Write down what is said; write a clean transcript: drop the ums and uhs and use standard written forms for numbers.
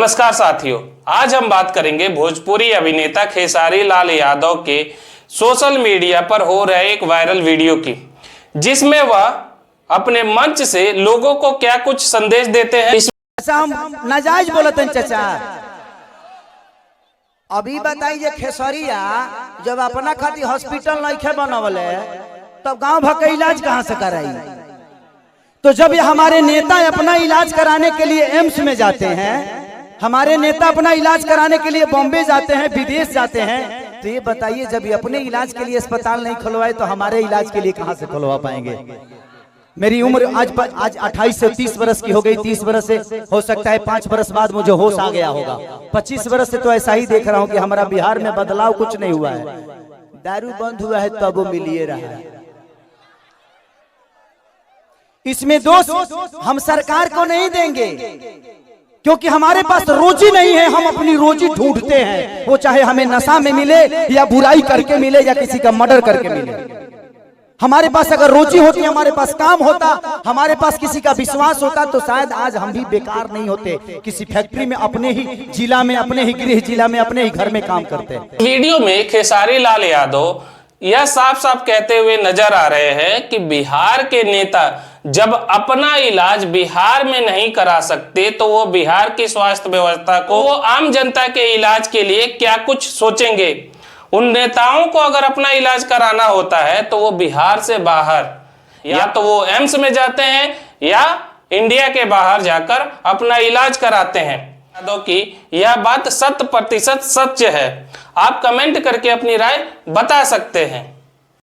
नमस्कार साथियों, आज हम बात करेंगे भोजपुरी अभिनेता खेसारी लाल यादव के सोशल मीडिया पर हो रहे एक वायरल वीडियो की, जिसमें वह अपने मंच से लोगों को क्या कुछ संदेश देते हैं। हम नाजायज बोलते हैं चाचा। अभी बताइए खेसरिया जब अपना खातिर हॉस्पिटल नहीं बनवले तब गांव भर का इलाज कहां से कराई? तो जब ये हमारे नेता अपना इलाज कराने के लिए एम्स में जाते हैं, हमारे नेता अपना इलाज कराने के लिए बॉम्बे जाते हैं, विदेश जाते हैं, तो ये बताइए जब ये अपने इलाज के लिए अस्पताल नहीं खुलवाए तो हमारे इलाज के लिए कहां से खुलवा पाएंगे? मेरी उम्र आज 28 से 30 बरस की हो गई। 30 बरस से हो सकता है 5 बरस बाद मुझे होश आ गया होगा। 25 बरस से तो ऐसा ही देख रहा हूं कि हमारा बिहार में बदलाव कुछ नहीं हुआ है। दारू बंद हुआ है तब वो मिलिए रहा है। इसमें दोष हम सरकार को नहीं देंगे, क्योंकि हमारे पास रोजी नहीं है। हम अपनी रोजी ढूंढते हैं, वो चाहे हमें नशा में मिले या बुराई करके मिले या किसी का मर्डर करके मिले। हमारे पास अगर रोजी होती, हमारे पास काम होता, हमारे पास किसी का विश्वास होता, तो शायद आज हम भी बेकार नहीं होते। किसी फैक्ट्री में अपने ही जिला में, अपने ही गृह जिला में, अपने ही घर में काम करते। वीडियो में खेसारी लाल यादव यह साफ साफ कहते हुए नजर आ रहे हैं कि बिहार के नेता जब अपना इलाज बिहार में नहीं करा सकते तो वो बिहार की स्वास्थ्य व्यवस्था को, वो आम जनता के इलाज के लिए क्या कुछ सोचेंगे। उन नेताओं को अगर अपना इलाज कराना होता है तो वो बिहार से बाहर या तो वो एम्स में जाते हैं या इंडिया के बाहर जाकर अपना इलाज कराते हैं। यादव की यह बात 100% सत्य है। आप कमेंट करके अपनी राय बता सकते हैं।